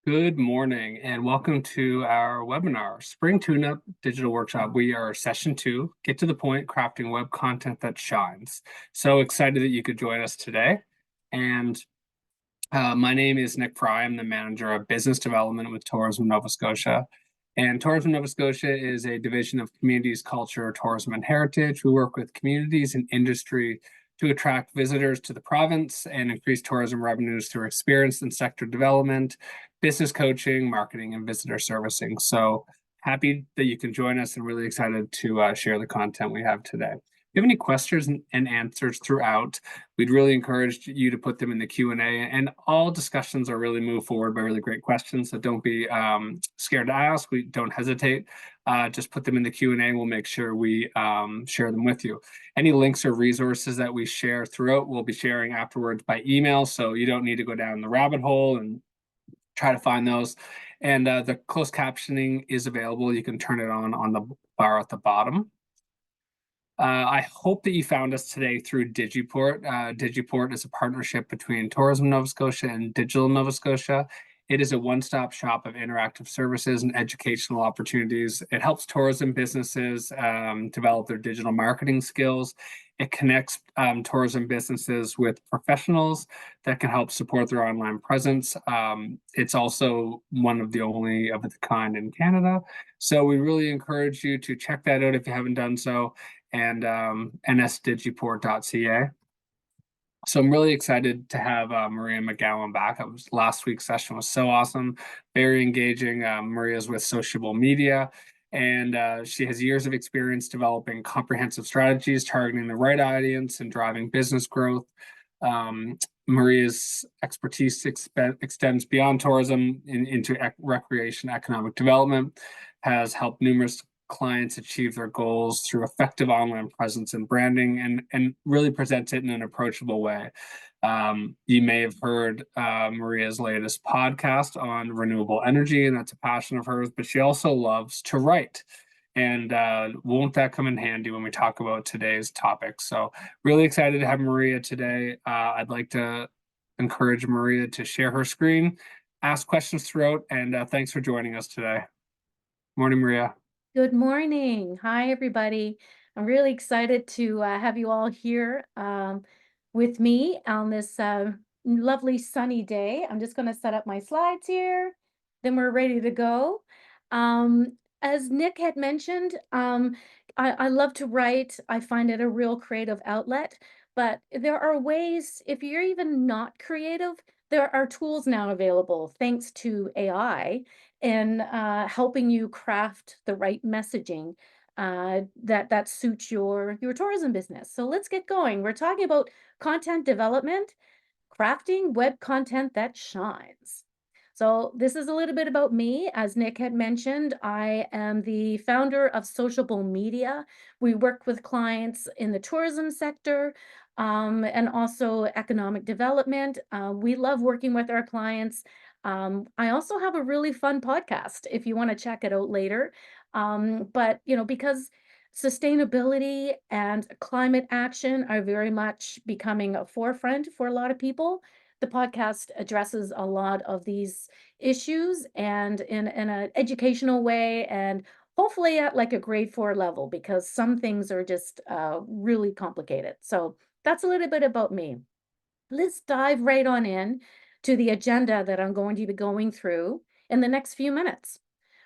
Good morning and welcome to our webinar, Spring Tune-Up Digital Workshop. We are session 2, Get to the Point, Crafting Web Content That Shines. So excited that you could join us today. And my name is Nick Fry. I'm the Manager of Business Development with Tourism Nova Scotia. And Tourism Nova Scotia is a division of Communities, Culture, Tourism, and Heritage. We work with communities and industry to attract visitors to the province and increase tourism revenues through experience and sector development, business coaching, marketing, and visitor servicing. So happy that you can join us and really excited to share the content we have today. If you have any questions and answers throughout, we'd really encourage you to put them in the Q&A, and all discussions are really moved forward by really great questions, so don't be scared to ask. We don't hesitate. Just put them in the Q&A. We'll make sure we share them with you. Any links or resources that we share throughout, we'll be sharing afterwards by email, so you don't need to go down the rabbit hole and try to find those. And the closed captioning is available. You can turn it on the bar at the bottom. I hope that you found us today through Digiport. Digiport is a partnership between Tourism Nova Scotia and Digital Nova Scotia. It is a one-stop shop of interactive services and educational opportunities. It helps tourism businesses develop their digital marketing skills. It connects tourism businesses with professionals that can help support their online presence. It's also one of the only of its kind in Canada. So we really encourage you to check that out if you haven't done so, and nsdigiport.ca. So I'm really excited to have Maria McGowan back. Last week's session was so awesome, very engaging. Maria's with Sociable Media, and she has years of experience developing comprehensive strategies, targeting the right audience, and driving business growth. Maria's expertise extends beyond tourism into recreation, economic development, has helped numerous clients achieve their goals through effective online presence and branding, and really presents it in an approachable way. You may have heard Maria's latest podcast on renewable energy, and that's a passion of hers, but she also loves to write. And won't that come in handy when we talk about today's topic? So really excited to have Maria today. I'd like to encourage Maria to share her screen, ask questions throughout, and thanks for joining us today. Morning, Maria. Good morning. Hi, everybody. I'm really excited to have you all here with me on this lovely sunny day. I'm just going to set up my slides here. Then we're ready to go. As Nick had mentioned, I love to write. I find it a real creative outlet, but there are ways, if you're even not creative, there are tools now available thanks to AI in helping you craft the right messaging that suits your tourism business. So let's get going. We're talking about content development, crafting web content that shines. So this is a little bit about me. As Nick had mentioned, I am the founder of Sociable Media. We work with clients in the tourism sector and also economic development. We love working with our clients. I also have a really fun podcast if you want to check it out later. But, because sustainability and climate action are very much becoming a forefront for a lot of people, the podcast addresses a lot of these issues and in an educational way, and hopefully at like a grade 4 level, because some things are just really complicated. So that's a little bit about me. Let's dive right on in to the agenda that I'm going to be going through in the next few minutes.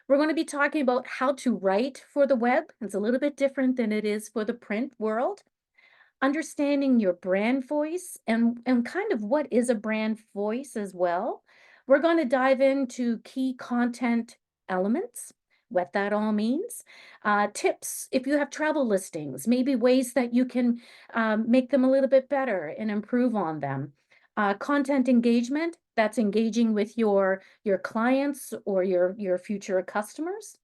We're going to be talking about how to write for the web. It's a little bit different than it is for the print world. Understanding your brand voice and kind of what is a brand voice as well. We're going to dive into key content elements, what that all means, tips if you have travel listings, maybe ways that you can make them a little bit better and improve on them. Content engagement, that's engaging with your clients or your future customers.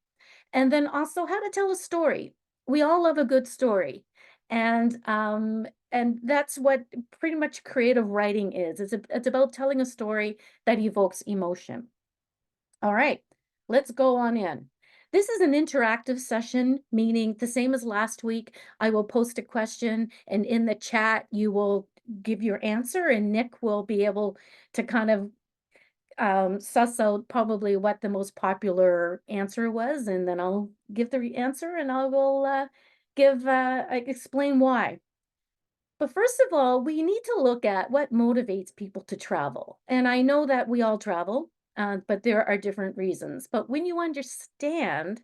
And then also how to tell a story. We all love a good story. And that's what pretty much creative writing is. It's about telling a story that evokes emotion. All right, let's go on in. This is an interactive session, meaning the same as last week. I will post a question, and in the chat, you will give your answer, and Nick will be able to kind of suss out probably what the most popular answer was, and then I'll give the answer and I will explain why. But first of all, we need to look at what motivates people to travel. And I know that we all travel, but there are different reasons. But when you understand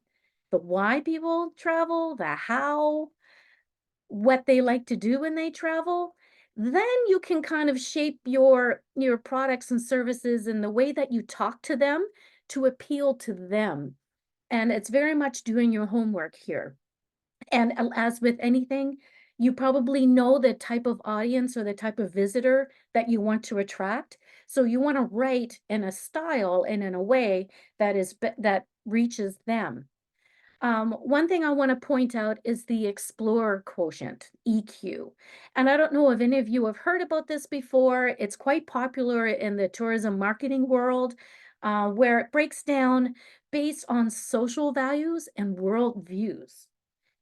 the why people travel, the how, what they like to do when they travel, then you can kind of shape your products and services and the way that you talk to them to appeal to them. And it's very much doing your homework here. And as with anything, you probably know the type of audience or the type of visitor that you want to attract. So you want to write in a style and in a way that reaches them. One thing I want to point out is the explorer quotient, EQ. And I don't know if any of you have heard about this before. It's quite popular in the tourism marketing world, where it breaks down based on social values and world views.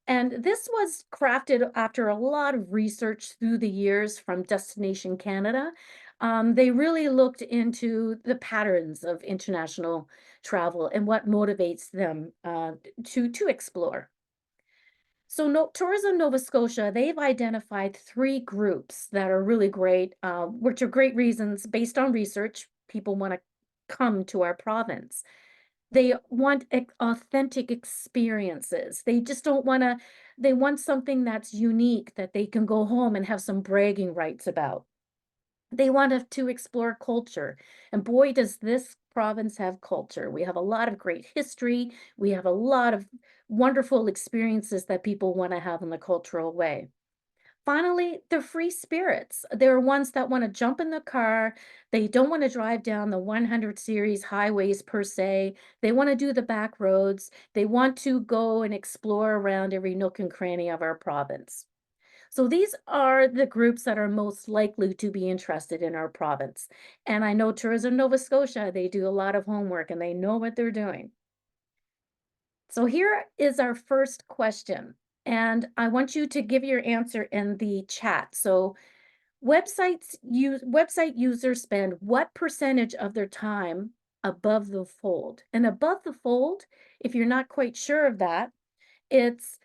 And this was crafted after a lot of research through the years from Destination Canada. They really looked into the patterns of international travel and what motivates them to explore. So, Tourism Nova Scotia, they've identified three groups that are really great, which are great reasons based on research. People want to come to our province. They want authentic experiences. They just don't wanna they want something that's unique that they can go home and have some bragging rights about. They want us to explore culture, and boy, does this province have culture. We have a lot of great history. We have a lot of wonderful experiences that people wanna have in the cultural way. Finally, the free spirits. They're ones that want to jump in the car. They don't want to drive down the 100 series highways per se. They want to do the back roads. They want to go and explore around every nook and cranny of our province. So these are the groups that are most likely to be interested in our province. And I know Tourism Nova Scotia, they do a lot of homework and they know what they're doing. So here is our first question. And I want you to give your answer in the chat. So website users spend what percentage of their time above the fold? And above the fold, if you're not quite sure of that, it's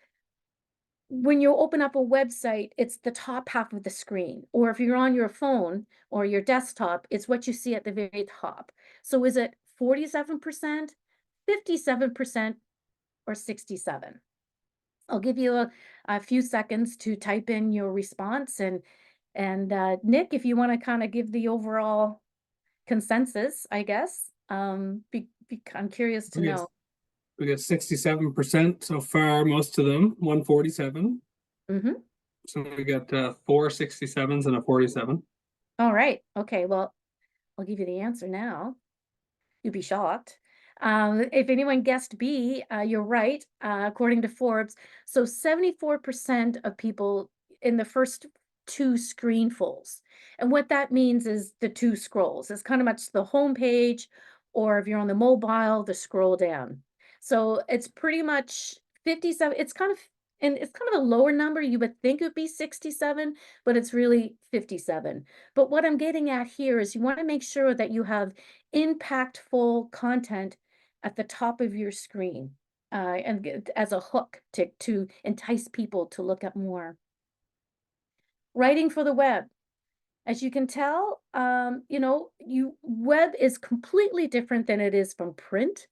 when you open up a website, it's the top half of the screen. Or if you're on your phone or your desktop, it's what you see at the very top. So is it 47%, 57%, or 67? I'll give you a few seconds to type in your response, and Nick, if you want to kind of give the overall consensus, I guess. I'm curious to We get know. we get 67% so far, most of them, 147. Hmm. So we got four 67s and a 47. All right. Okay. Well, I'll give you the answer now. You'd be shocked. If anyone guessed B, you're right. According to Forbes, so 74% of people in the first two screenfuls. And what that means is the two scrolls. It's kind of much the home page, or if you're on the mobile, the scroll down. So it's pretty much 57. It's kind of a lower number. You would think it would be 67, but it's really 57. But what I'm getting at here is you want to make sure that you have impactful content at the top of your screen, as a hook to entice people to look up more. Writing for the web. As you can tell, web is completely different than it is from print.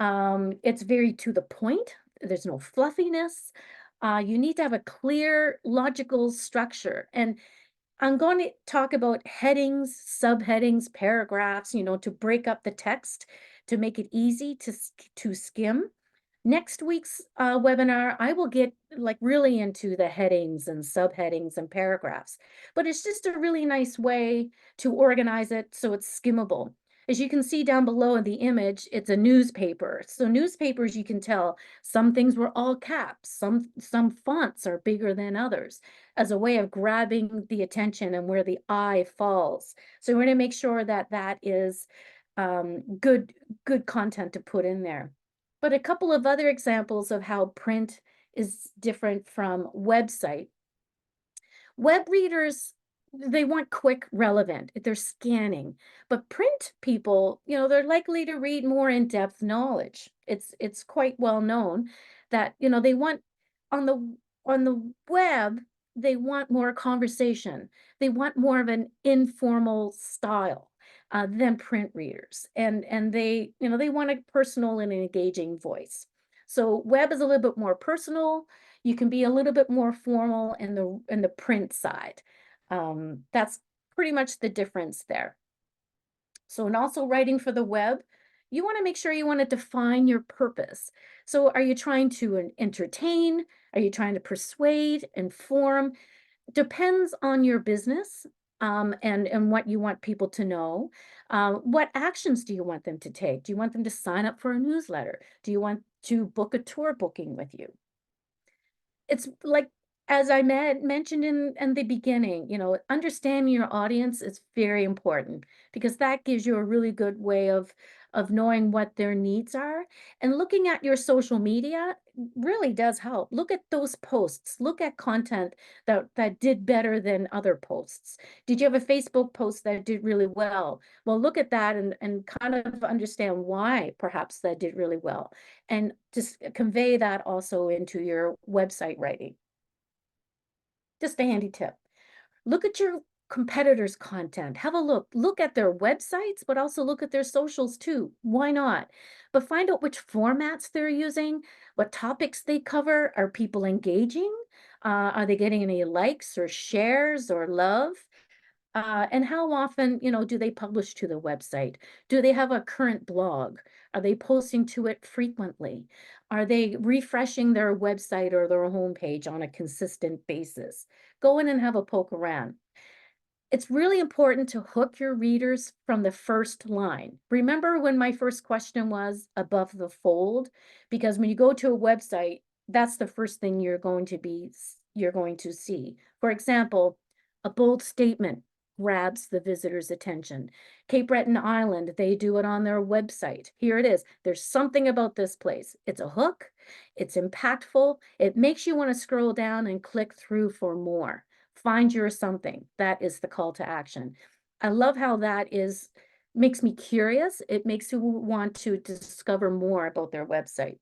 It's very to the point. There's no fluffiness. You need to have a clear, logical structure. And I'm going to talk about headings, subheadings, paragraphs, to break up the text to make it easy to skim. Next week's webinar, I will get like really into the headings and subheadings and paragraphs, but it's just a really nice way to organize it so it's skimmable. As you can see down below in the image, it's a newspaper. So newspapers, you can tell some things were all caps, some fonts are bigger than others as a way of grabbing the attention and where the eye falls. So we're going to make sure that that is good content to put in there. But a couple of other examples of how print is different from website. Web readers they want quick, relevant. They're scanning. But print people, they're likely to read more in-depth knowledge. It's quite well known that, they want on the web, they want more conversation. They want more of an informal style than print readers. And they want a personal and engaging voice. So web is a little bit more personal. You can be a little bit more formal in the print side. That's pretty much the difference there. So, and also writing for the web, you want to make sure you want to define your purpose. So, are you trying to entertain? Are you trying to persuade, inform? Depends on your business, and what you want people to know. What actions do you want them to take? Do you want them to sign up for a newsletter? Do you want to book a tour booking with you? It's like, as I mentioned in the beginning, understanding your audience is very important because that gives you a really good way of knowing what their needs are. And looking at your social media really does help. Look at those posts. Look at content that did better than other posts. Did you have a Facebook post that did really well? Well, look at that and kind of understand why perhaps that did really well, and just convey that also into your website writing. Just a handy tip. Look at your competitors' content. Have a look at their websites, but also look at their socials too. Why not? But find out which formats they're using, what topics they cover. Are people engaging? Are they getting any likes or shares or love? And how often, do they publish to the website? Do they have a current blog? Are they posting to it frequently? Are they refreshing their website or their homepage on a consistent basis? Go in and have a poke around. It's really important to hook your readers from the first line. Remember when my first question was above the fold? Because when you go to a website, that's the first thing you're going to see. For example, a bold statement grabs the visitor's attention. Cape Breton Island, they do it on their website. Here it is. There's something about this place. It's a hook. It's impactful. It makes you want to scroll down and click through for more. Find your something. That is the call to action. I love how makes me curious. It makes you want to discover more about their website.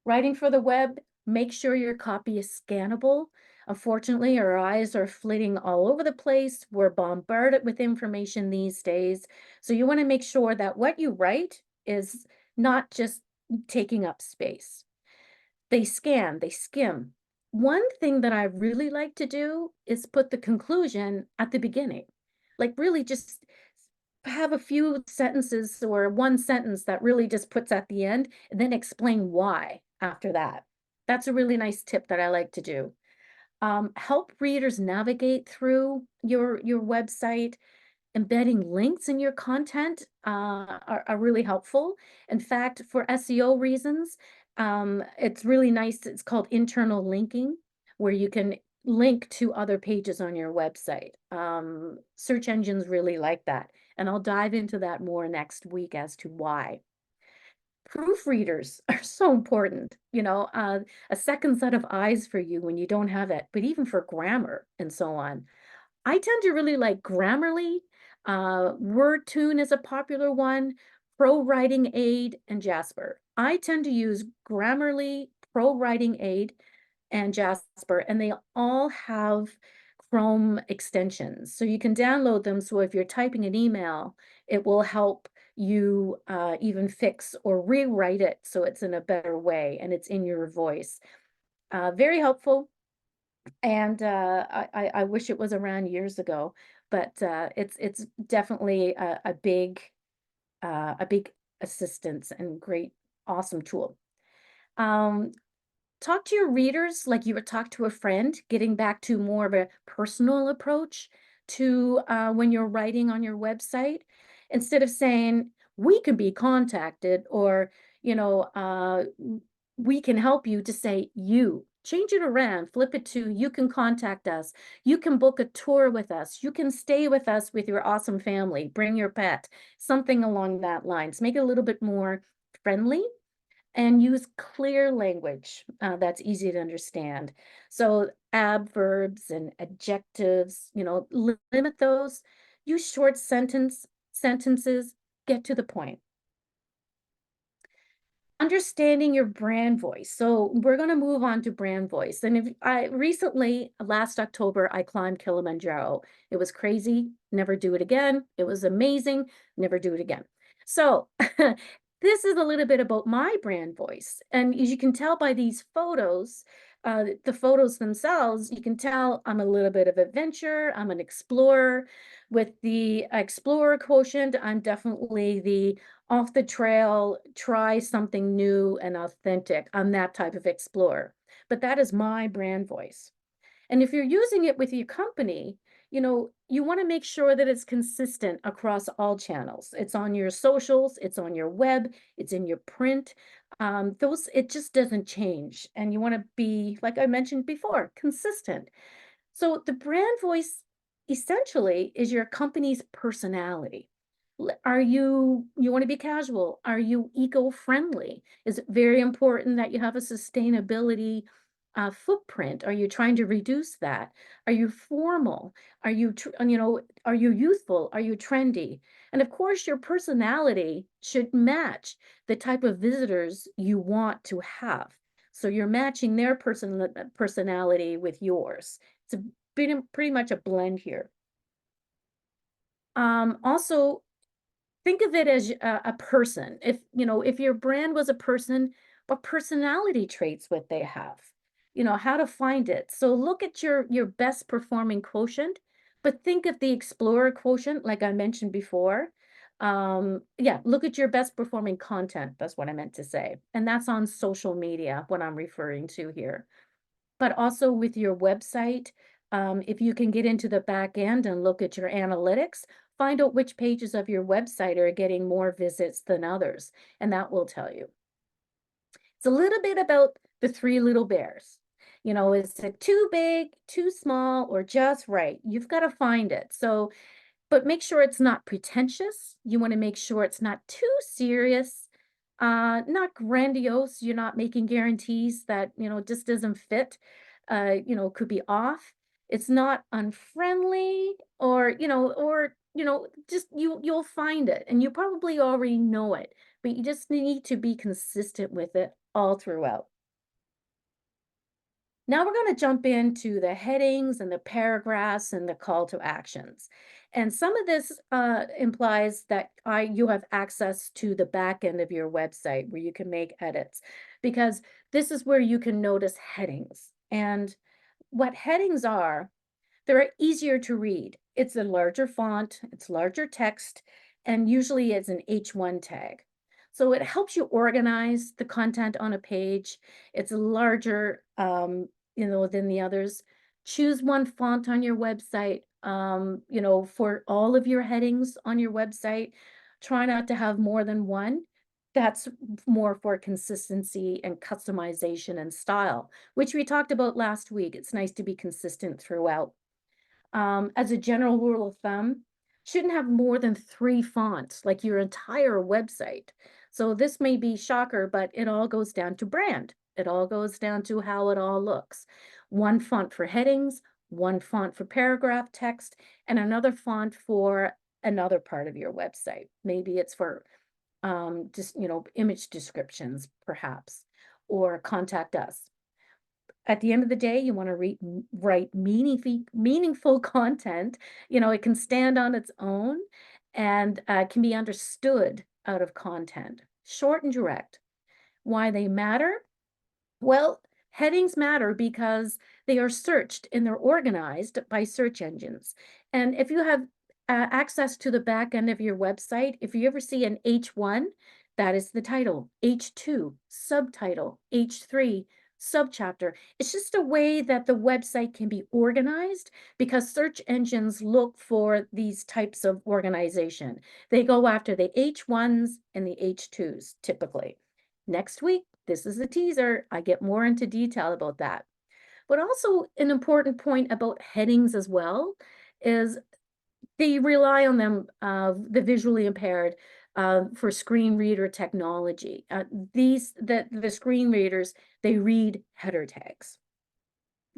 Writing for the web, make sure your copy is scannable. Unfortunately, our eyes are flitting all over the place. We're bombarded with information these days. So you want to make sure that what you write is not just taking up space. They scan, they skim. One thing that I really like to do is put the conclusion at the beginning. Like really just have a few sentences or one sentence that really just puts at the end and then explain why after that. That's a really nice tip that I like to do. Help readers navigate through your website. Embedding links in your content are really helpful. In fact, for SEO reasons, it's really nice. It's called internal linking, where you can link to other pages on your website. Search engines really like that. And I'll dive into that more next week as to why. Proofreaders are so important, a second set of eyes for you when you don't have it, but even for grammar and so on. I tend to really like Grammarly. WordTune is a popular one, Pro Writing Aid, and Jasper. I tend to use Grammarly, Pro Writing Aid, and Jasper, and they all have Chrome extensions. So you can download them. So if you're typing an email, it will help you even fix or rewrite it so it's in a better way and it's in your voice. Very helpful. And I wish it was around years ago, but it's definitely a big assistance and great, awesome tool. Talk to your readers like you would talk to a friend, getting back to more of a personal approach to when you're writing on your website. Instead of saying, we can be contacted, or, we can help you, to say you. Change it around, flip it to you can contact us. You can book a tour with us. You can stay with us with your awesome family. Bring your pet, something along that lines. Make it a little bit more friendly and use clear language that's easy to understand. So adverbs and adjectives, limit those. Use short sentences, get to the point. Understanding your brand voice. So we're going to move on to brand voice. And if I recently, last October, I climbed Kilimanjaro. It was crazy. Never do it again. It was amazing. Never do it again. So this is a little bit about my brand voice. And as you can tell by these photos, the photos themselves, you can tell I'm a little bit of adventure. I'm an explorer. With the explorer quotient, I'm definitely the off the trail, try something new and authentic. I'm that type of explorer. But that is my brand voice. And if you're using it with your company, you want to make sure that it's consistent across all channels. It's on your socials, it's on your web, it's in your print. It just doesn't change. And you want to be, like I mentioned before, consistent. So the brand voice essentially is your company's personality. You want to be casual? Are you eco-friendly? Is it very important that you have a sustainability footprint? Are you trying to reduce that? Are you formal? Are you youthful? Are you trendy? And of course, your personality should match the type of visitors you want to have. So you're matching their personality with yours. It's pretty much a blend here. Also, think of it as a person. If your brand was a person, what personality traits would they have? How to find it. So look at your best performing quotient, but think of the explorer quotient, like I mentioned before. Yeah, look at your best performing content. That's what I meant to say. And that's on social media, what I'm referring to here. But also with your website, if you can get into the back end and look at your analytics, find out which pages of your website are getting more visits than others, and that will tell you. It's a little bit about the three little bears. Is it too big, too small, or just right? You've got to find it. But make sure it's not pretentious. You want to make sure it's not too serious, not grandiose. You're not making guarantees that, just doesn't fit, could be off. It's not unfriendly or just you'll find it and you probably already know it, but you just need to be consistent with it all throughout. Now we're going to jump into the headings and the paragraphs and the call to actions. And some of this implies that you have access to the back end of your website where you can make edits, because this is where you can notice headings. And what headings are, they're easier to read. It's a larger font, it's larger text, and usually it's an H1 tag. So it helps you organize the content on a page. It's larger, than the others. Choose one font on your website, for all of your headings on your website. Try not to have more than one. That's more for consistency and customization and style, which we talked about last week. It's nice to be consistent throughout. As a general rule of thumb, shouldn't have more than 3 fonts, like your entire website. So this may be shocker, but it all goes down to brand. It all goes down to how it all looks. One font for headings, one font for paragraph text, and another font for another part of your website. Maybe it's for just, image descriptions, perhaps, or contact us. At the end of the day, you want to write meaningful content. It can stand on its own and can be understood out of content. Short and direct. Why they matter? Well, headings matter because they are searched and they're organized by search engines. And if you have access to the back end of your website, if you ever see an H1, that is the title, H2, subtitle, H3, subchapter. It's just a way that the website can be organized because search engines look for these types of organization. They go after the H1s and the H2s typically. Next week, this is a teaser. I get more into detail about that. But also an important point about headings as well is they rely on them, the visually impaired, for screen reader technology. The screen readers, they read header tags.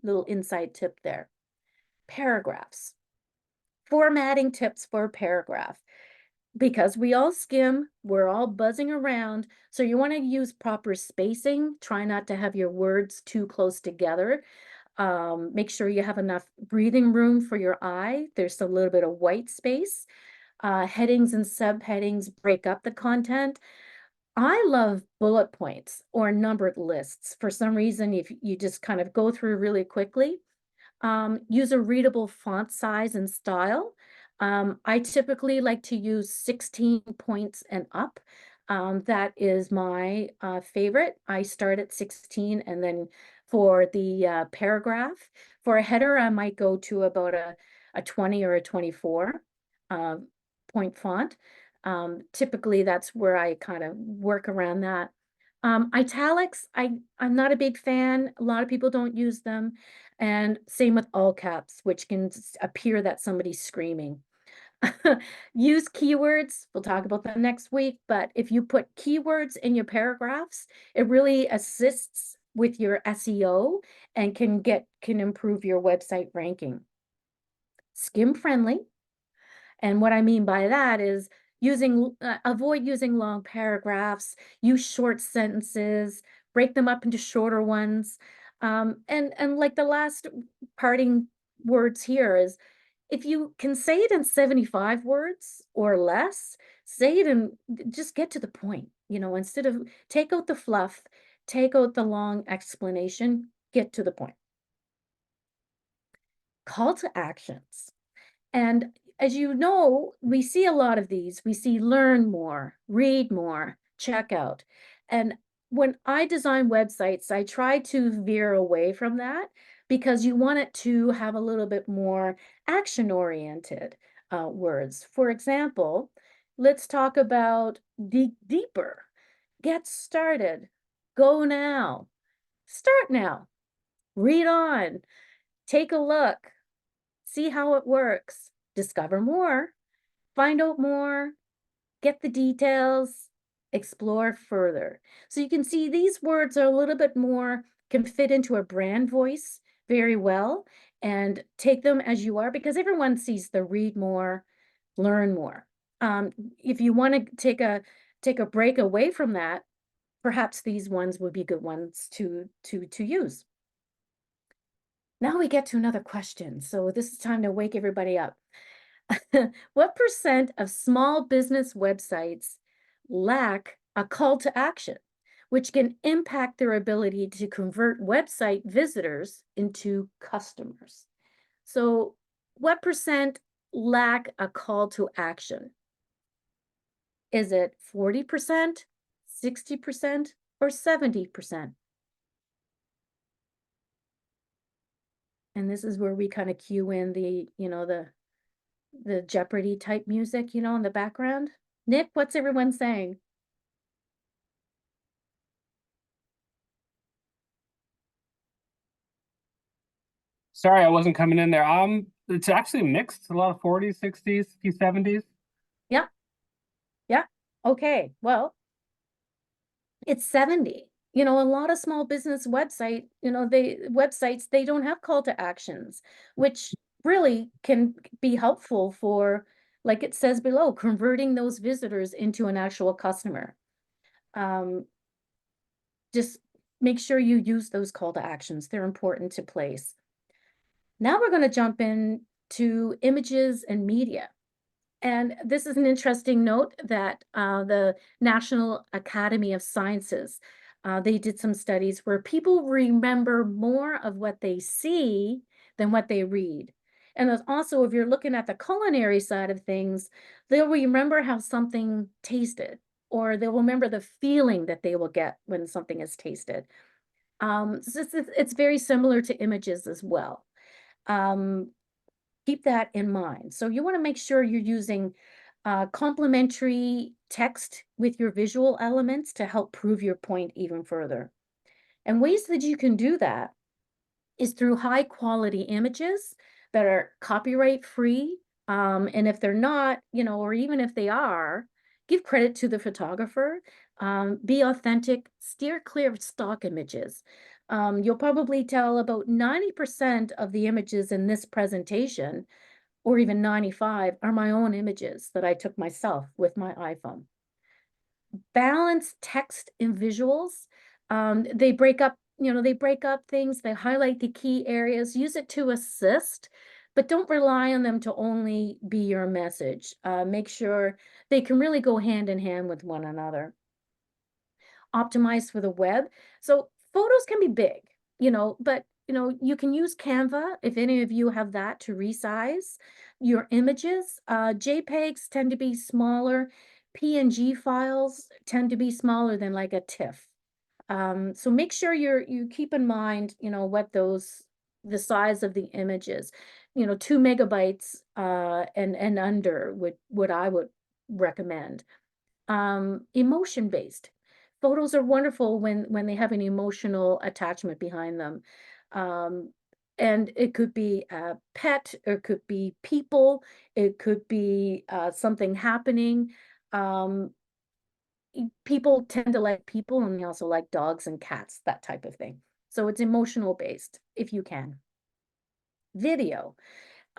little inside tip there. Paragraphs. Formatting tips for a paragraph. Because we all skim, we're all buzzing around, so you want to use proper spacing. Try not to have your words too close together. Make sure you have enough breathing room for your eye. There's a little bit of white space. Headings and subheadings break up the content. I love bullet points or numbered lists. For some reason, if you just kind of go through really quickly, use a readable font size and style. I typically like to use 16 points and up. That is my favorite. I start at 16, and then for the paragraph, for a header, I might go to about a 20 or a 24 uh, point font. Typically, that's where I kind of work around that. Italics, I'm not a big fan. A lot of people don't use them. And same with all caps, which can appear that somebody's screaming. Use keywords. We'll talk about that next week. But if you put keywords in your paragraphs, it really assists with your SEO and can improve your website ranking. Skim friendly. And what I mean by that is avoid using long paragraphs, use short sentences, break them up into shorter ones. And like the last parting words here is, if you can say it in 75 words or less, say it and just get to the point. Instead of take out the fluff, take out the long explanation, get to the point. Call to actions. And as you know, we see a lot of these. We see learn more, read more, check out. And when I design websites, I try to veer away from that because you want it to have a little bit more action-oriented words. For example, let's talk about dig deeper, get started, go now, start now, read on, take a look, see how it works, discover more, find out more, get the details, explore further. So you can see these words are a little bit more, can fit into a brand voice very well, and take them as you are, because everyone sees the read more, learn more. If you want to take a break away from that, perhaps these ones would be good ones to use. Now we get to another question. So this is time to wake everybody up. What percent of small business websites lack a call to action, which can impact their ability to convert website visitors into customers? So what percent lack a call to action? Is it 40%, 60%, or 70%? And this is where we kind of cue in the Jeopardy type music, in the background. Nick, what's everyone saying? Sorry, I wasn't coming in there. It's actually mixed. A lot of 40s, 60s, 70s. Yeah. Yeah. Okay. Well, it's 70. A lot of small business websites, they don't have call to actions, which really can be helpful for, like it says below, converting those visitors into an actual customer. Just make sure you use those call to actions. They're important to place. Now we're going to jump in to images and media. And this is an interesting note that the National Academy of Sciences, they did some studies where people remember more of what they see than what they read. And also, if you're looking at the culinary side of things, they'll remember how something tasted, or they'll remember the feeling that they will get when something is tasted. So it's very similar to images as well. Keep that in mind. So you want to make sure you're using complementary text with your visual elements to help prove your point even further. And ways that you can do that is through high quality images that are copyright free. And if they're not, or even if they are, give credit to the photographer. Be authentic, steer clear of stock images. You'll probably tell about 90% of the images in this presentation, or even 95, are my own images that I took myself with my iPhone. Balance text and visuals. They break up, they break up things, they highlight the key areas, use it to assist, but don't rely on them to only be your message. Make sure they can really go hand in hand with one another. Optimized for the web. So photos can be big, but you can use Canva if any of you have that to resize your images. JPEGs tend to be smaller. PNG files tend to be smaller than like a TIFF. So make sure you keep in mind, what the size of the images, 2 MB and under what I would recommend. Emotion based. Photos are wonderful when they have an emotional attachment behind them. Um, and it could be a pet, or it could be people, it could be something happening. Um, People tend to like people, and they also like dogs and cats, that type of thing. So it's emotional based if you can. Video.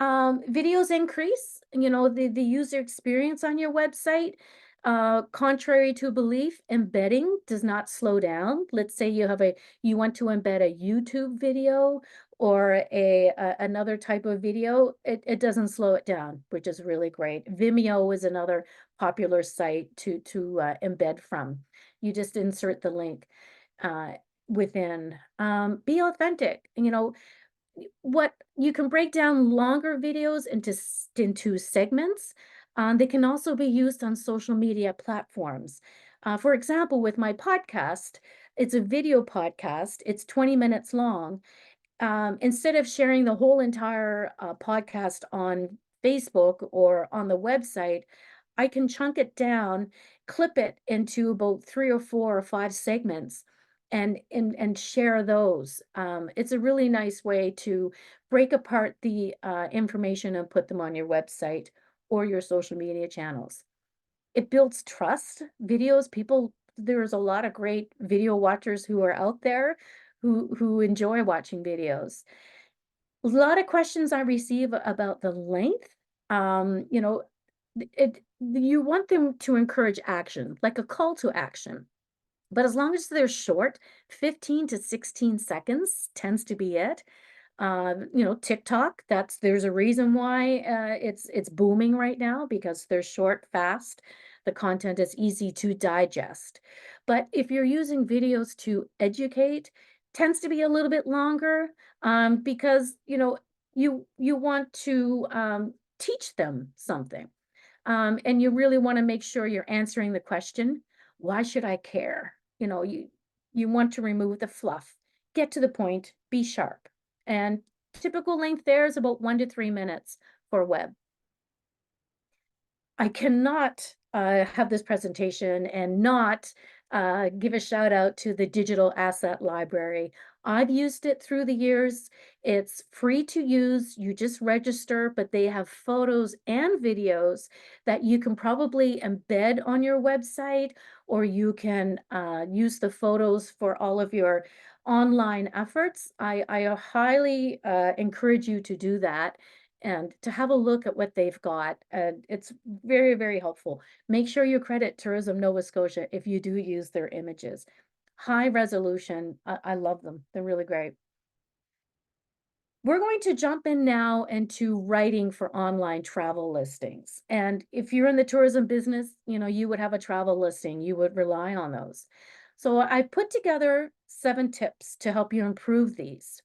Videos increase, the user experience on your website. Contrary to belief, embedding does not slow down. Let's say you want to embed a YouTube video or another type of video. It doesn't slow it down, which is really great. Vimeo is another popular site to embed from. You just insert the link uh, within. Be authentic. What you can break down longer videos into segments. They can also be used on social media platforms. For example, with my podcast, it's a video podcast. It's 20 minutes long. Instead of sharing the whole entire podcast on Facebook or on the website, I can chunk it down, clip it into about 3 or 4 or 5 segments, and share those. It's a really nice way to break apart the information and put them on your website or your social media channels. It builds trust. There's a lot of great video watchers who are out there who enjoy watching videos. A lot of questions I receive about the length. You want them to encourage action, like a call to action. But as long as they're short, 15 to 16 seconds tends to be it. TikTok, there's a reason why it's booming right now, because they're short, fast. The content is easy to digest. But if you're using videos to educate, tends to be a little bit longer, because you want to teach them something. And you really want to make sure you're answering the question, why should I care? You want to remove the fluff, get to the point, be sharp. And typical length there is about 1 to 3 minutes for web. I cannot have this presentation and not give a shout out to the Digital Asset Library. I've used it through the years. It's free to use. You just register, but they have photos and videos that you can probably embed on your website, or you can use the photos for all of your online efforts. I highly encourage you to do that and to have a look at what they've got. It's very, very helpful. Make sure you credit Tourism Nova Scotia if you do use their images. High resolution, I love them. They're really great. We're going to jump in now into writing for online travel listings. And if you're in the tourism business, you would have a travel listing, you would rely on those. So I put together 7 tips to help you improve these.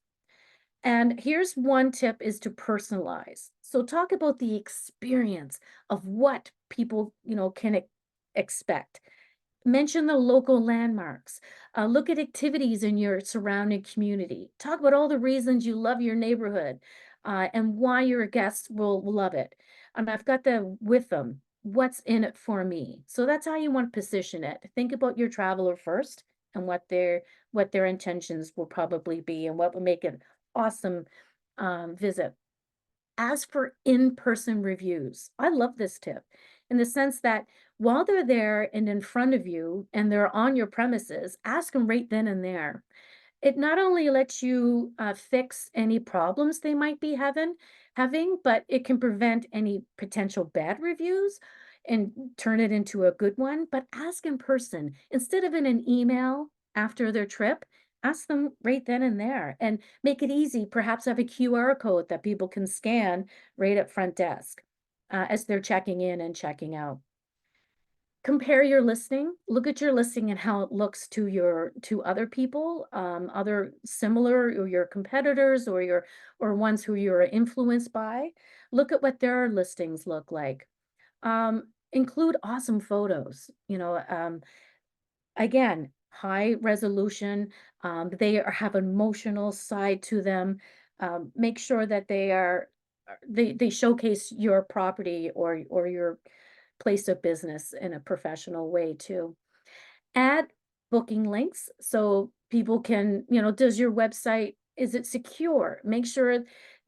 And here's one tip, is to personalize. So talk about the experience of what people, can expect. Mention the local landmarks. Look at activities in your surrounding community. Talk about all the reasons you love your neighborhood, and why your guests will love it. And I've got the with them. What's in it for me? So that's how you want to position it. Think about your traveler first, and what their intentions will probably be, and what would make it awesome visit. As for in-person reviews, I love this tip in the sense that while they're there and in front of you and they're on your premises, ask them right then and there. It not only lets you fix any problems they might be having, but it can prevent any potential bad reviews and turn it into a good one. But ask in person instead of in an email after their trip. Ask them right then and there, and make it easy. Perhaps have a QR code that people can scan right at front desk as they're checking in and checking out. Compare your listing. Look at your listing and how it looks to to other people, other similar or your competitors or your or ones who you're influenced by. Look at what their listings look like. Include awesome photos. Again, high resolution. Have an emotional side to them. Make sure that they showcase your property or your place of business in a professional way too. Add booking links so people can, does your website, is it secure? Make sure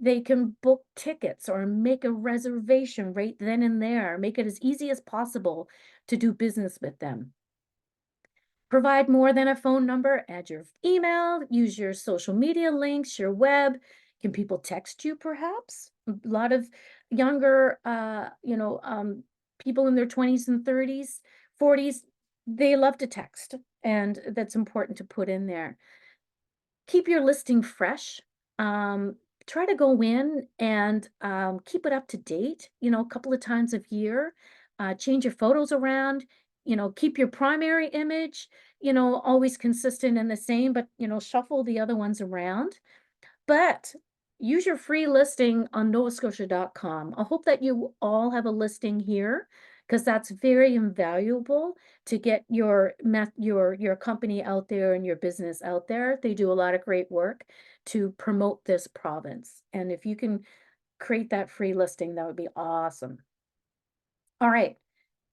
they can book tickets or make a reservation right then and there. Make it as easy as possible to do business with them. Provide more than a phone number, add your email, use your social media links, your web. Can people text you perhaps? A lot of younger, people in their 20s and 30s, 40s, they love to text, and that's important to put in there. Keep your listing fresh. Try to go in and keep it up to date, a couple of times a year. Change your photos around, keep your primary image, always consistent and the same, but, shuffle the other ones around. But use your free listing on novascotia.com. I hope that you all have a listing here because that's very invaluable to get your company out there and your business out there. They do a lot of great work to promote this province. And if you can create that free listing, that would be awesome. All right.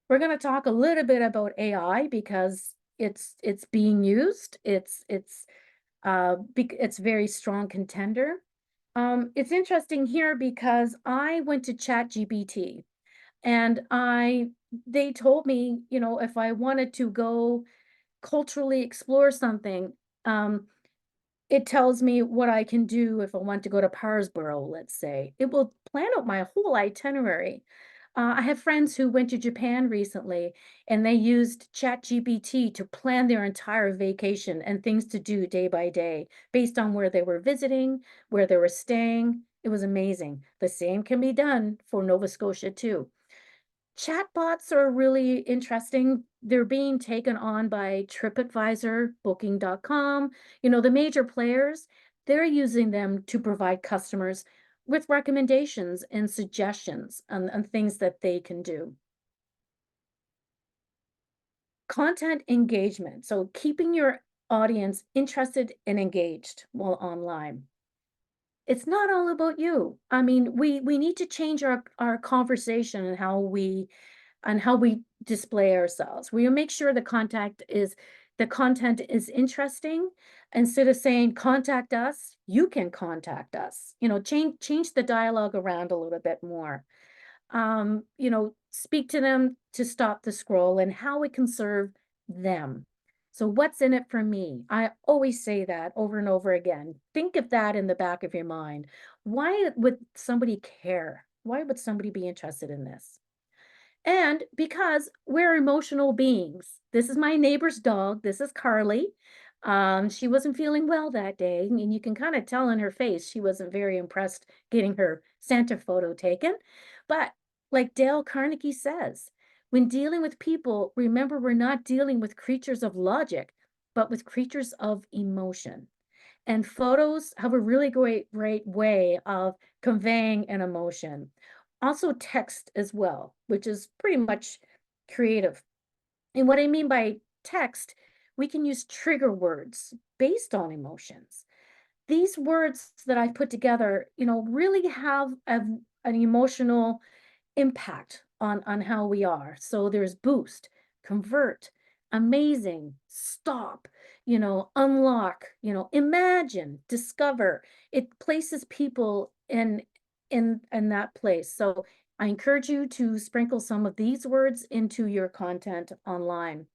We're going to talk a little bit about AI because it's being used. It's very strong contender. It's interesting here because I went to ChatGPT and they told me, if I wanted to go culturally explore something, it tells me what I can do if I want to go to Parsboro, let's say. It will plan out my whole itinerary. I have friends who went to Japan recently and they used ChatGPT to plan their entire vacation and things to do day by day based on where they were visiting, where they were staying. It was amazing. The same can be done for Nova Scotia too. Chatbots are really interesting. They're being taken on by TripAdvisor, Booking.com, the major players. They're using them to provide customers with recommendations and suggestions on things that they can do. Content engagement. So keeping your audience interested and engaged while online. It's not all about you. I mean, we need to change our conversation and how we display ourselves. We make sure the content is interesting. Instead of saying contact us, you can contact us. Change the dialogue around a little bit more. Speak to them to stop the scroll and how it can serve them. So what's in it for me? I always say that over and over again. Think of that in the back of your mind. Why would somebody care? Why would somebody be interested in this? And because we're emotional beings. This is my neighbor's dog. This is Carly. She wasn't feeling well that day, and you can kind of tell in her face she wasn't very impressed getting her Santa photo taken. But like Dale Carnegie says, when dealing with people, remember we're not dealing with creatures of logic, but with creatures of emotion. And photos have a really great way of conveying an emotion. Also text as well, which is pretty much creative. And what I mean by text, we can use trigger words based on emotions. These words that I've put together, really have an emotional impact on how we are. So there's boost, convert, amazing, stop, unlock, imagine, discover. It places people in that place. So I encourage you to sprinkle some of these words into your content online.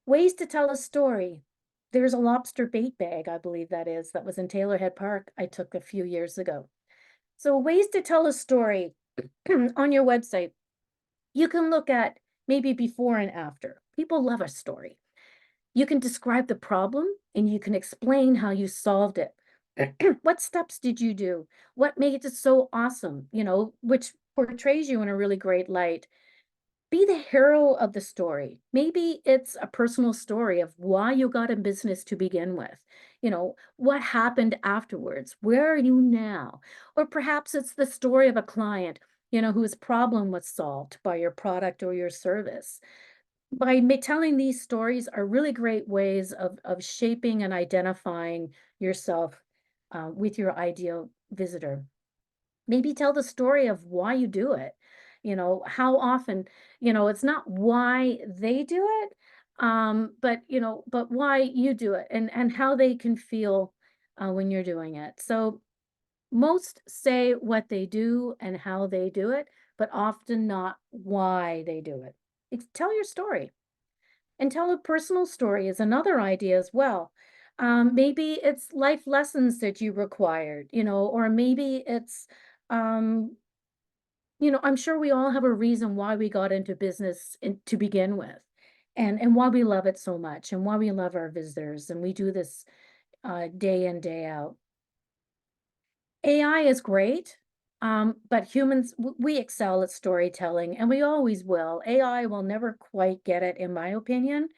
Ways to tell a story. there's a lobster bait bag, I believe that was in Taylorhead Park I took a few years ago. So ways to tell a story on your website. You can look at maybe before and after. People love a story. You can describe the problem and you can explain how you solved it. What steps did you do? What made it so awesome? Which portrays you in a really great light. Be the hero of the story. Maybe it's a personal story of why you got in business to begin with. What happened afterwards? Where are you now? Or perhaps it's the story of a client, whose problem was solved by your product or your service. Telling these stories are really great ways of shaping and identifying yourself with your ideal visitor. Maybe tell the story of why you do it. How often, it's not why they do it, but why you do it and how they can feel when you're doing it. So most say what they do and how they do it, but often not why they do it. Tell your story. And tell a personal story is another idea as well. Maybe it's life lessons that you required, or maybe it's, um, I'm sure we all have a reason why we got into business to begin with, and why we love it so much, and why we love our visitors, and we do this day in, day out. AI is great, but humans, we excel at storytelling, and we always will. AI will never quite get it, in my opinion.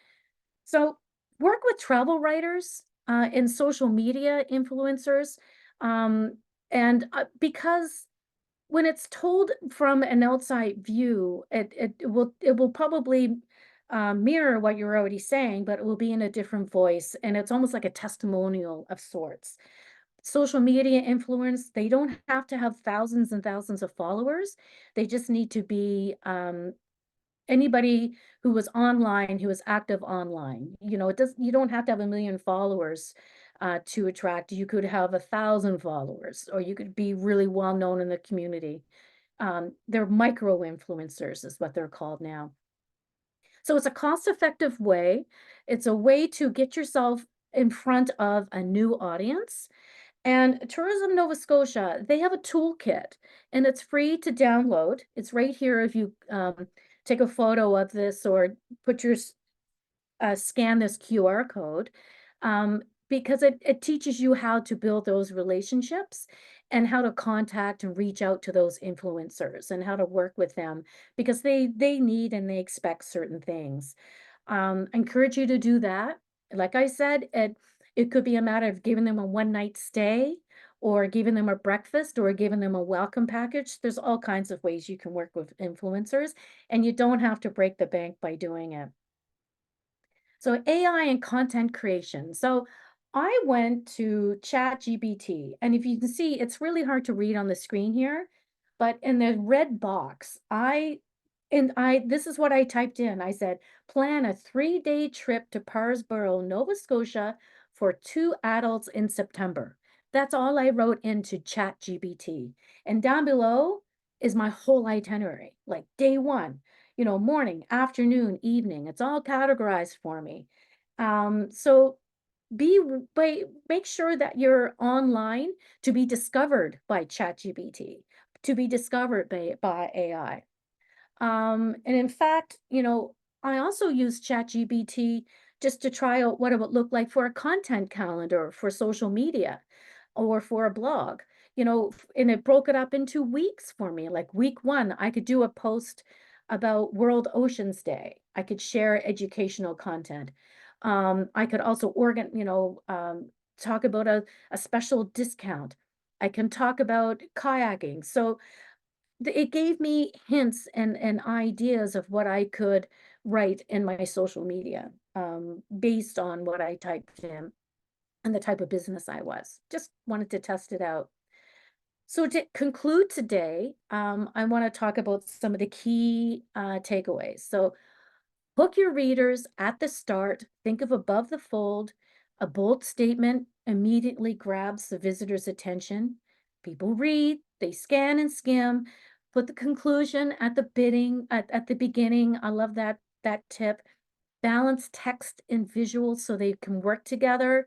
So work with travel writers and social media influencers. And because when it's told from an outside view, it will probably mirror what you're already saying, but it will be in a different voice. And it's almost like a testimonial of sorts. Social media influence, they don't have to have thousands and thousands of followers. They just need to be anybody who was online, who was active online. You don't have to have a million followers to attract. You could have 1,000 followers, or you could be really well known in the community. They're micro influencers, is what they're called now. So it's a cost-effective way. It's a way to get yourself in front of a new audience. And Tourism Nova Scotia, they have a toolkit and it's free to download. It's right here if you take a photo of this or put your scan this QR code, because it teaches you how to build those relationships and how to contact and reach out to those influencers and how to work with them because they need and they expect certain things. I encourage you to do that. Like I said, it could be a matter of giving them a one night stay or giving them a breakfast or giving them a welcome package. There's all kinds of ways you can work with influencers, and you don't have to break the bank by doing it. So AI and content creation. So I went to ChatGPT, and if you can see, it's really hard to read on the screen here, but in the red box, this is what I typed in. I said, plan a 3-day trip to Parsboro, Nova Scotia for 2 adults in September. That's all I wrote into ChatGPT. And down below is my whole itinerary, like day one, morning, afternoon, evening. It's all categorized for me. So make sure that you're online to be discovered by ChatGPT, to be discovered by AI. And in fact, I also use ChatGPT just to try out what it would look like for a content calendar for social media or for a blog, and it broke it up into weeks for me. Like week 1, I could do a post about World Oceans Day. I could share educational content. I could also talk about a special discount. I can talk about kayaking. So it gave me hints and ideas of what I could write in my social media based on what I typed in and the type of business I was. Just wanted to test it out. So to conclude today, I want to talk about some of the key takeaways. So hook your readers at the start. Think of above the fold. A bold statement immediately grabs the visitor's attention. People read, they scan and skim. Put the conclusion at the beginning. I love that tip. balance text and visuals so they can work together.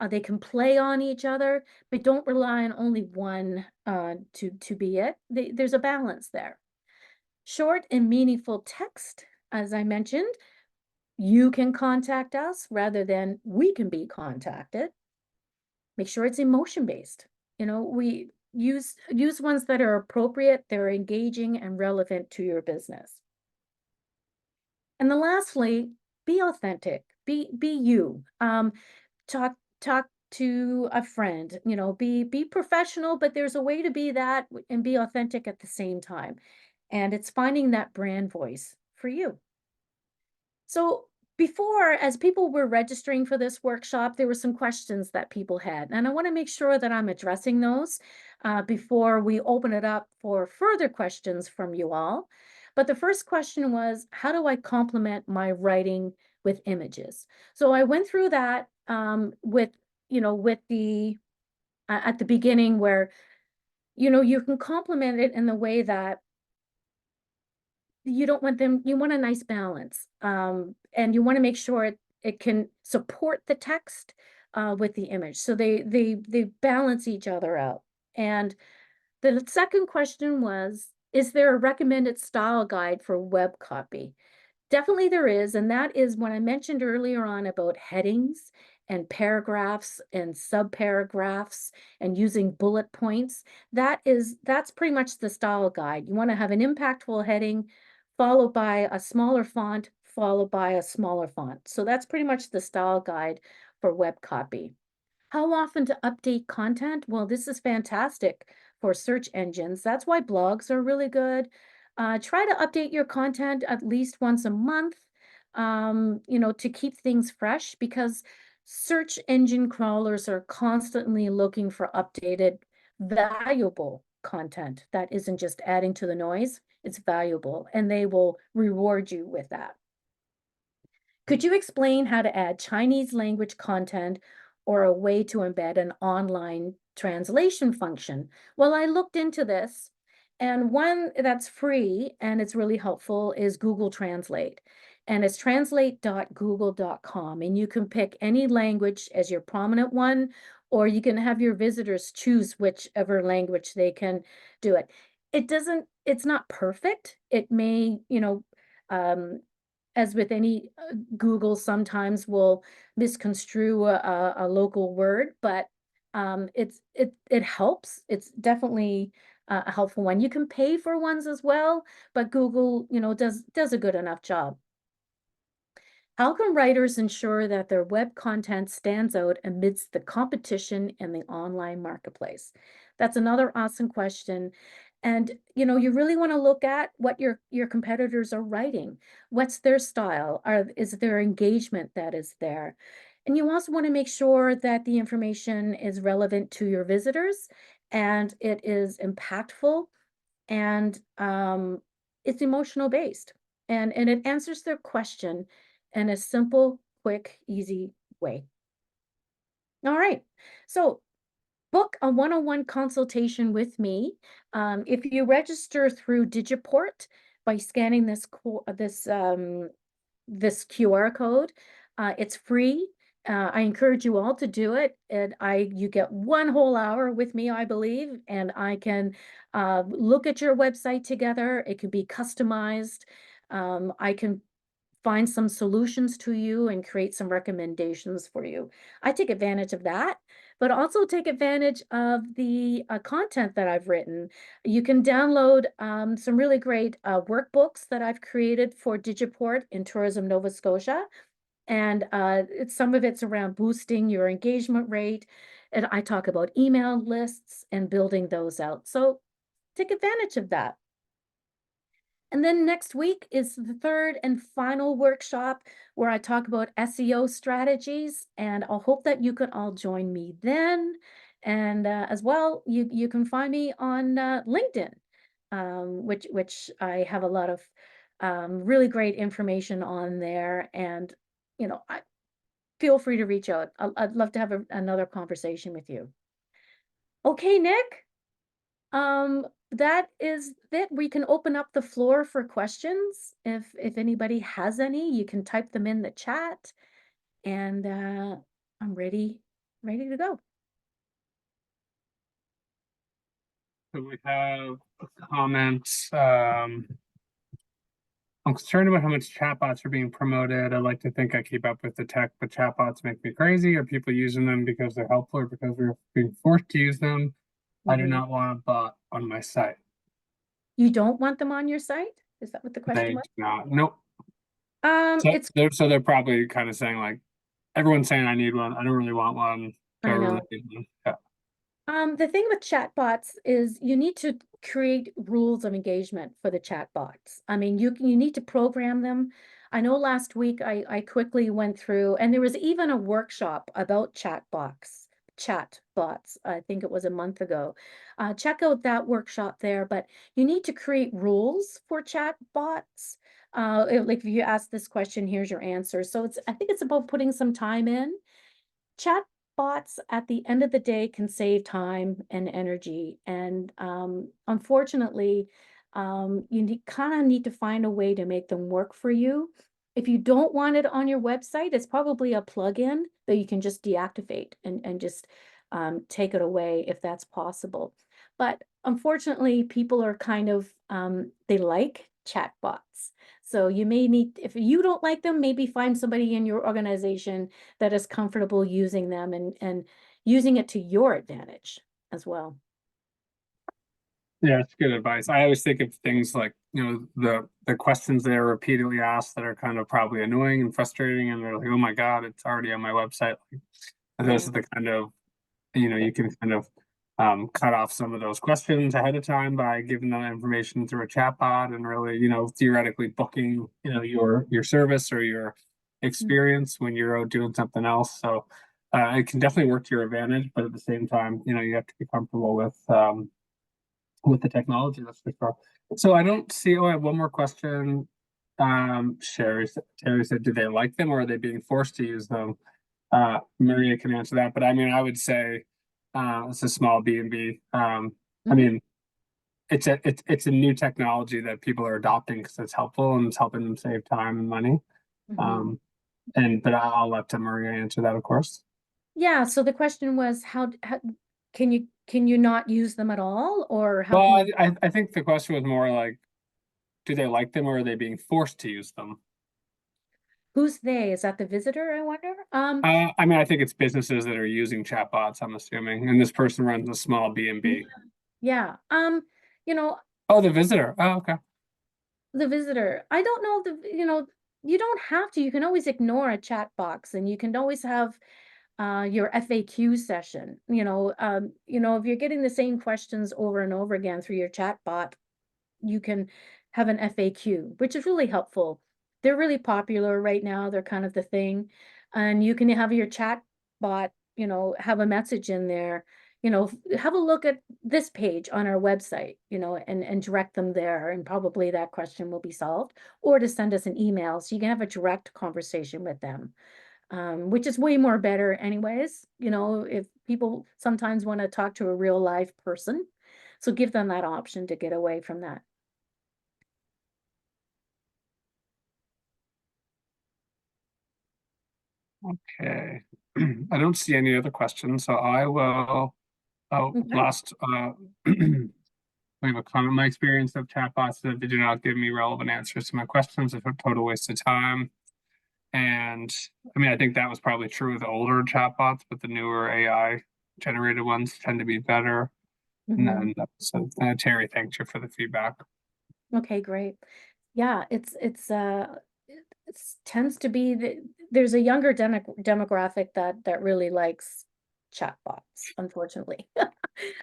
They can play on each other, but don't rely on only one to be it. There's a balance there. Short and meaningful text, as I mentioned, you can contact us rather than we can be contacted. Make sure it's emotion based. We use ones that are appropriate, they're engaging and relevant to your business. And then lastly, be authentic. Be you. Talk to a friend. Be professional, but there's a way to be that and be authentic at the same time. And it's finding that brand voice for you. So before, as people were registering for this workshop, there were some questions that people had, and I want to make sure that I'm addressing those before we open it up for further questions from you all. But the first question was, how do I complement my writing with images? So I went through that with the at the beginning where you can complement it in the way that you don't want them you want a nice balance, and you wanna make sure it can support the text, with the image, so they balance each other out. And the second question was, is there a recommended style guide for web copy? Definitely there is, and that is what I mentioned earlier on about headings and paragraphs and subparagraphs and using bullet points. That's pretty much the style guide. You want to have an impactful heading followed by a smaller font, followed by a smaller font. So that's pretty much the style guide for web copy. How often to update content? Well, this is fantastic for search engines. That's why blogs are really good. Try to update your content at least once a month, to keep things fresh because search engine crawlers are constantly looking for updated, valuable content that isn't just adding to the noise. It's valuable and they will reward you with that. Could you explain how to add Chinese language content or a way to embed an online translation function? Well, I looked into this, and one that's free and it's really helpful is Google Translate. And it's translate.google.com. And you can pick any language as your prominent one, or you can have your visitors choose whichever language they can do it. It's not perfect. It may, um, as with any Google sometimes will misconstrue a local word, but it helps. It's definitely a helpful one. You can pay for ones as well, but Google, does a good enough job. How can writers ensure that their web content stands out amidst the competition in the online marketplace? That's another awesome question. And you really want to look at what your competitors are writing. What's their style? Is there engagement that is there? And you also want to make sure that the information is relevant to your visitors and it is impactful and it's emotional based and it answers their question in a simple, quick, easy way. All right. So book a one-on-one consultation with me. If you register through Digiport by scanning this QR code, it's free. I encourage you all to do it, and you get 1 whole hour with me, I believe, and I can look at your website together. It can be customized. I can find some solutions to you and create some recommendations for you. I take advantage of that, but also take advantage of the content that I've written. You can download some really great workbooks that I've created for Digiport in Tourism Nova Scotia. And some of it's around boosting your engagement rate. And I talk about email lists and building those out. So take advantage of that. And then next week is the third and final workshop where I talk about SEO strategies, and I'll hope that you can all join me then. And as well, you can find me on LinkedIn, which I have a lot of really great information on there. And feel free to reach out. I'd love to have another conversation with you. Okay, Nick. That is it. We can open up the floor for questions. If anybody has any, you can type them in the chat, and I'm ready to go. So we have a comment. I'm concerned about how much chatbots are being promoted. I like to think I keep up with the tech, but chatbots make me crazy. Are people using them because they're helpful or because we're being forced to use them? I do Mhm. not want a bot on my site. You don't want them on your site? Is that what the question They was? do not. Nope. So It's they're probably kind of saying like everyone's saying I need one. I don't really want one. Do I I really know. need one? Yeah. The thing with chatbots is you need to create rules of engagement for the chatbots. I mean, you need to program them. I know last week I quickly went through, and there was even a workshop about chatbots. I think it was a month ago. Check out that workshop there. But you need to create rules for chatbots. Like if you ask this question, here's your answer. So I think it's about putting some time in. Chatbots at the end of the day can save time and energy. And unfortunately, you kind of need to find a way to make them work for you. If you don't want it on your website, it's probably a plugin that you can just deactivate and just take it away if that's possible. But unfortunately, people are kind of, they like chatbots. So you may need, if you don't like them, maybe find somebody in your organization that is comfortable using them and using it to your advantage as well. Yeah, it's good advice. I always think of things like, the questions that are repeatedly asked that are kind of probably annoying and frustrating, and they're like, oh my God, it's already on my website. And those Yeah. are the kind of, you can kind of cut off some of those questions ahead of time by giving them information through a chatbot and really, theoretically booking, your service or your Mm. experience when you're out doing something else. So it can definitely work to your advantage, but at the same time, you have to be comfortable with the technology, that's for sure. So I don't see, I have one more question. Terry said, do they like them or are they being forced to use them? Maria can answer that, but I mean, I would say it's a small B&B. I Mhm. mean, it's a new technology that people are adopting because it's helpful and it's helping them save time and money. Mhm. Um, but I'll let Maria answer that, of course. Yeah, so the question was how can you not use them at all, or how can Well, you I think the question was more like, do they like them or are they being forced to use them? who's they? Is that the visitor, I wonder? I mean, I think it's businesses that are using chatbots, I'm assuming, and this person runs a small Yeah. B&B. Yeah. You know, Oh, the visitor. Oh, okay. the visitor. I don't know you don't have to. You can always ignore a chat box and you can always have your FAQ session. If you're getting the same questions over and over again through your chat bot, you can have an FAQ, which is really helpful. They're really popular right now. They're kind of the thing. And you can have your chat bot, have a message in there, have a look at this page on our website, and direct them there. And probably that question will be solved, or to send us an email so you can have a direct conversation with them, which is way more better anyways. If people sometimes want to talk to a real live person. So give them that option to get away from that. Okay. I don't see any other questions, so I will. Oh, Okay. last. We have a comment. My experience of chatbots that they do not give me relevant answers to my questions. It's a total waste of time. And I mean, I think that was probably true with the older chatbots, but the newer AI generated ones tend to be better. And Mhm. then, so Terry, thanks you for the feedback. Okay, great. Yeah, it tends to be that there's a younger demographic that really likes chatbots, unfortunately.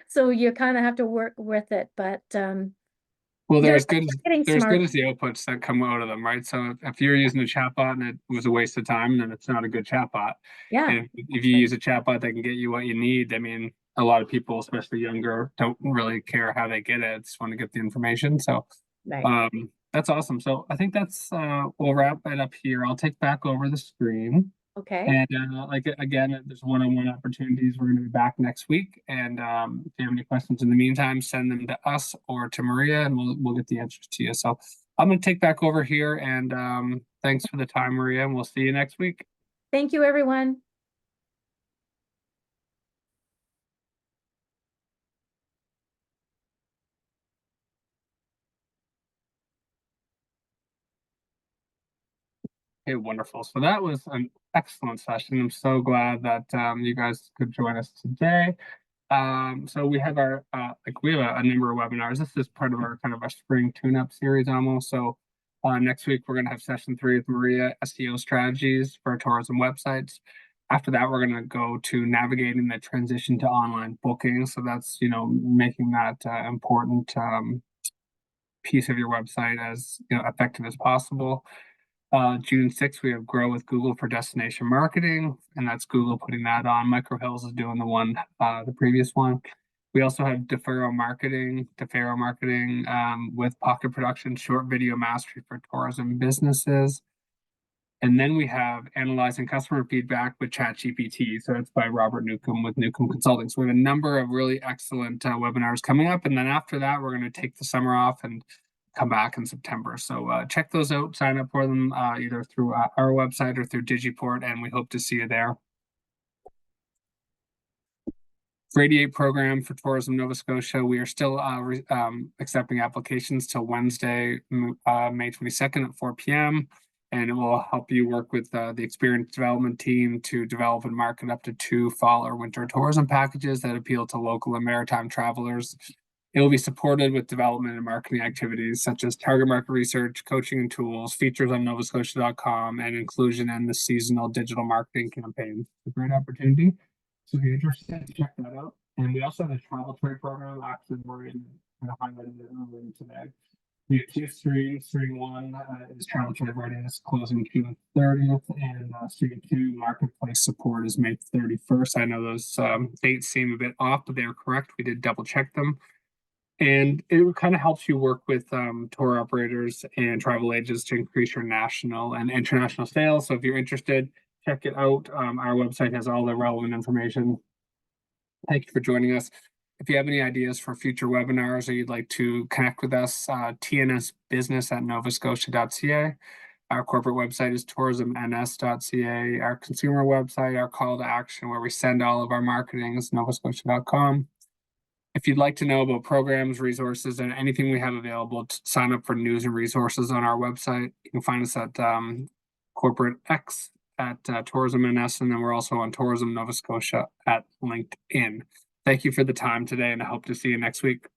So you kind of have to work with it, but Well, they're they're getting as good smarter. as the outputs that come out of them, right? So if you're using a chatbot and it was a waste of time, then it's not a good chatbot. Yeah, And if you right, use a chatbot that can get you what you need, I mean, a lot of people, especially younger, don't really care how they get it. Just want to get the information. So right. that's awesome. So I think we'll wrap it up here. I'll take back over the screen. Okay. And like again, there's one-on-one opportunities. We're going to be back next week. And if you have any questions in the meantime, send them to us or to Maria, and we'll get the answers to you. So I'm going to take back over here, and thanks for the time, Maria, and we'll see you next week. Thank you, everyone. Okay, wonderful. So that was an excellent session. I'm so glad that you guys could join us today. So we have our we have a number of webinars. This is part of our kind of a spring tune-up series almost. So next week we're going to have session 3 with Maria, SEO strategies for tourism websites. After that, we're going to go to navigating the transition to online booking. So that's making that important piece of your website as effective as possible. June 6th, we have Grow with Google for Destination Marketing, and that's Google putting that on. Micro Hills is doing the previous one. We also have Defero Marketing with Pocket Production, short video mastery for tourism businesses. And then we have Analyzing Customer Feedback with ChatGPT. So it's by Robert Newcomb with Newcomb Consulting. So we have a number of really excellent webinars coming up. And then after that, we're going to take the summer off and come back in September. So check those out, sign up for them either through our website or through Digiport, and we hope to see you there. Radiate program for Tourism Nova Scotia. We are still accepting applications till Wednesday, May 22nd at 4 p.m. And it will help you work with the experience development team to develop and market up to 2 fall or winter tourism packages that appeal to local and maritime travelers. It will be supported with development and marketing activities such as target market research, coaching and tools, features on novascotia.com, and inclusion in the seasonal digital marketing campaign. It's a great opportunity. So if you're interested, check that out. And we also have a travel trade program. Actually, we're in kind of highlighted it earlier today. We have 2 streams. Stream 1 is travel trade readiness closing June 30th, and stream 2 marketplace support is May 31st. I know those dates seem a bit off, but they are correct. We did double check them. And it kind of helps you work with tour operators and travel agents to increase your national and international sales. So if you're interested, check it out. Our website has all the relevant information. Thank you for joining us. If you have any ideas for future webinars or you'd like to connect with us, tnsbusiness@novascotia.ca. Our corporate website is tourismns.ca. Our consumer website, our call to action where we send all of our marketing is novascotia.com. If you'd like to know about programs, resources, and anything we have available, to sign up for news and resources on our website. You can find us at corporate X at Tourism NS, and then we're also on Tourism Nova Scotia at LinkedIn. Thank you for the time today, and I hope to see you next week.